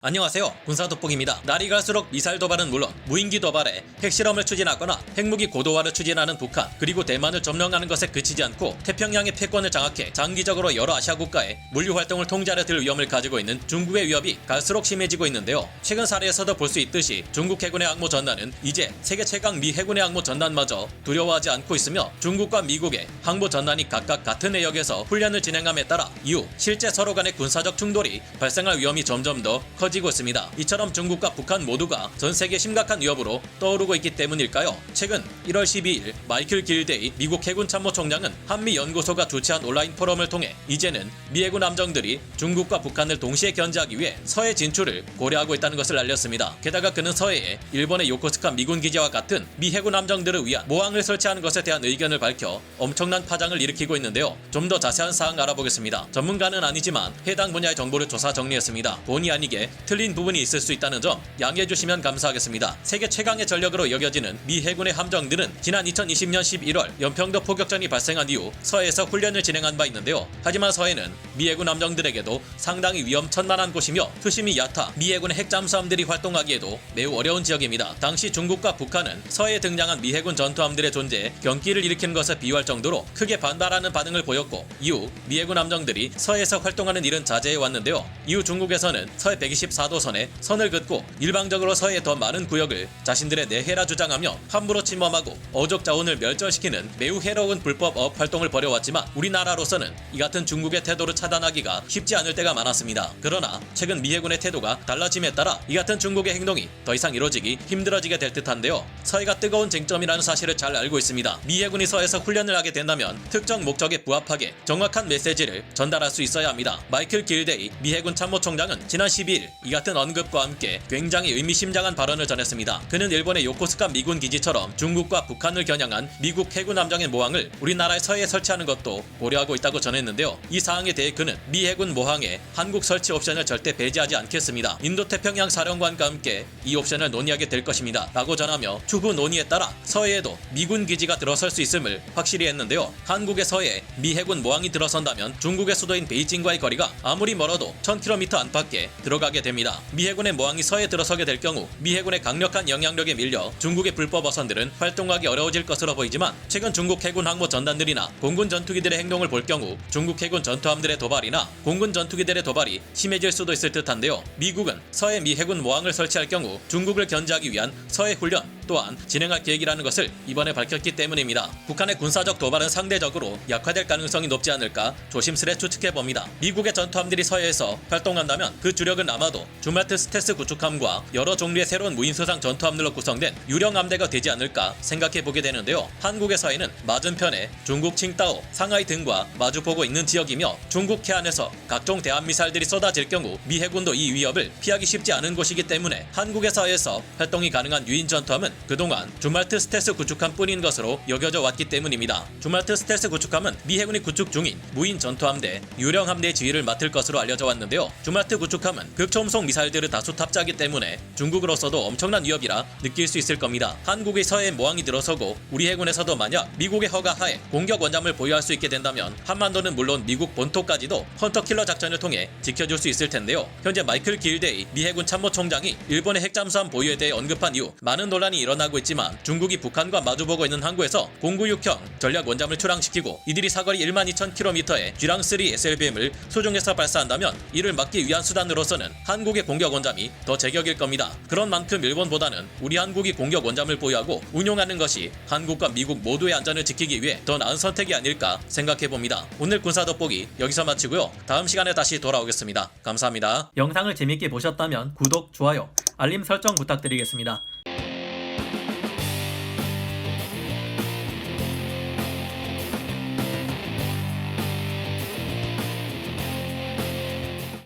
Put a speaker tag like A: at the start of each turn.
A: 안녕하세요. 군사돋보기입니다. 날이 갈수록 미사일 도발은 물론 무인기 도발에 핵실험을 추진하거나 핵무기 고도화를 추진하는 북한, 그리고 대만을 점령하는 것에 그치지 않고 태평양의 패권을 장악해 장기적으로 여러 아시아 국가의 물류 활동을 통제하려 들 위험을 가지고 있는 중국의 위협이 갈수록 심해지고 있는데요. 최근 사례에서도 볼 수 있듯이 중국 해군의 항모 전단은 이제 세계 최강 미 해군의 항모 전단마저 두려워하지 않고 있으며, 중국과 미국의 항모 전단이 각각 같은 해역에서 훈련을 진행함에 따라 이후 실제 서로 간의 군사적 충돌이 발생할 위험이 점점 더 커지고 있습니다. 이처럼 중국과 북한 모두가 전 세계 심각한 위협으로 떠오르고 있기 때문일까요? 최근 1월 12일 마이클 길데이 미국 해군 참모총장은 한미 연구소가 주최한 온라인 포럼을 통해 이제는 미 해군 함정들이 중국과 북한을 동시에 견제하기 위해 서해 진출을 고려하고 있다는 것을 알렸습니다. 게다가 그는 서해에 일본의 요코스카 미군 기지와 같은 미 해군 함정들을 위한 모항을 설치하는 것에 대한 의견을 밝혀 엄청난 파장을 일으키고 있는데요. 좀 더 자세한 사항 알아보겠습니다. 전문가는 아니지만 해당 분야의 정보를 조사 정리했습니다. 본의 아니게 틀린 부분이 있을 수 있다는 점 양해해 주시면 감사하겠습니다. 세계 최강의 전력으로 여겨지는 미 해군의 함정들은 지난 2020년 11월 연평도 포격전이 발생한 이후 서해에서 훈련을 진행한 바 있는데요. 하지만 서해는 미 해군 함정들에게도 상당히 위험천만한 곳이며 수심이 얕아 미 해군의 핵 잠수함들이 활동하기에도 매우 어려운 지역입니다. 당시 중국과 북한은 서해에 등장한 미 해군 전투함들의 존재에 경기를 일으키는 것에 비유할 정도로 크게 반발하는 반응을 보였고, 이후 미 해군 함정들이 서해에서 활동하는 일은 자제해 왔는데요. 이후 중국에서는 서해 124도선에 선을 긋고 일방적으로 서해의 더 많은 구역을 자신들의 내해라 주장하며 함부로 침범하고 어족 자원을 멸절시키는 매우 해로운 불법 어업 활동을 벌여왔지만, 우리나라로서는 이 같은 중국의 태도를 차단하기가 쉽지 않을 때가 많았습니다. 그러나 최근 미 해군의 태도가 달라짐에 따라 이 같은 중국의 행동이 더 이상 이루어지기 힘들어지게 될 듯한데요. 서해가 뜨거운 쟁점이라는 사실을 잘 알고 있습니다. 미 해군이 서해에서 훈련을 하게 된다면 특정 목적에 부합하게 정확한 메시지를 전달할 수 있어야 합니다. 마이클 길데이 미 해군 참모총장은 지난 12일 이 같은 언급과 함께 굉장히 의미심장한 발언을 전했습니다. 그는 일본의 요코스카 미군 기지처럼 중국과 북한을 겨냥한 미국 해군 함정의 모항을 우리나라의 서해에 설치하는 것도 고려하고 있다고 전했는데요. 이 사항에 대해 그는 미 해군 모항에 한국 설치 옵션을 절대 배제하지 않겠습니다. 인도태평양 사령관과 함께 이 옵션을 논의하게 될 것입니다 라고 전하며, 추후 논의에 따라 서해에도 미군 기지가 들어설 수 있음을 확실히 했는데요. 한국의 서해에 미 해군 모항이 들어선다면 중국의 수도인 베이징과의 거리가 아무리 멀어도 1000km 안팎에 들어가게 됩니다. 미 해군의 모항이 서해에 들어서게 될 경우 미 해군의 강력한 영향력에 밀려 중국의 불법 어선들은 활동하기 어려워질 것으로 보이지만, 최근 중국 해군 항모 전단들이나 공군 전투기들의 행동을 볼 경우 중국 해군 전투함들의 도발이나 공군 전투기들의 도발이 심해질 수도 있을 듯한데요. 미국은 서해 미 해군 모항을 설치할 경우 중국을 견제하기 위한 서해 훈련 또한 진행할 계획이라는 것을 이번에 밝혔기 때문입니다. 북한의 군사적 도발은 상대적으로 약화될 가능성이 높지 않을까 조심스레 추측해봅니다. 미국의 전투함들이 서해에서 활동한다면 그 주력은 아마도 주마트 스텔스 구축함과 여러 종류의 새로운 무인수상 전투함들로 구성된 유령 함대가 되지 않을까 생각해보게 되는데요. 한국의 서해는 맞은편에 중국 칭다오, 상하이 등과 마주보고 있는 지역이며, 중국 해안에서 각종 대한미사일들이 쏟아질 경우 미 해군도 이 위협을 피하기 쉽지 않은 곳이기 때문에 한국의 서해에서 활동이 가능한 유인 전투함은 그동안 주말트 스텔스 구축함 뿐인 것으로 여겨져 왔기 때문입니다. 주말트 스텔스 구축함은 미 해군이 구축 중인 무인 전투함대 유령 함대의 지휘를 맡을 것으로 알려져 왔는데요. 주말트 구축함은 극초음속 미사일들을 다수 탑재하기 때문에 중국으로서도 엄청난 위협이라 느낄 수 있을 겁니다. 한국의 서해에 모항이 들어서고 우리 해군에서도 만약 미국의 허가하에 공격 원잠을 보유할 수 있게 된다면 한반도는 물론 미국 본토까지도 헌터킬러 작전을 통해 지켜줄 수 있을 텐데요. 현재 마이클 길데이 미 해군 참모총장이 일본의 핵잠수함 보유에 대해 언급한 이후 많은 논란이 일어나고 있지만, 중국이 북한과 마주보고 있는 항구에서 096형 전략 원잠을 출항시키고 이들이 사거리 12,000km의 쥐랑3 SLBM을 수중에서 발사한다면 이를 막기 위한 수단으로서는 한국의 공격 원잠이 더 제격일 겁니다. 그런 만큼 일본보다는 우리 한국이 공격 원잠을 보유하고 운용하는 것이 한국과 미국 모두의 안전을 지키기 위해 더 나은 선택이 아닐까 생각해봅니다. 오늘 군사 돋보기 여기서 마치고요. 다음 시간에 다시 돌아오겠습니다. 감사합니다.
B: 영상을 재밌게 보셨다면 구독, 좋아요, 알림 설정 부탁드리겠습니다.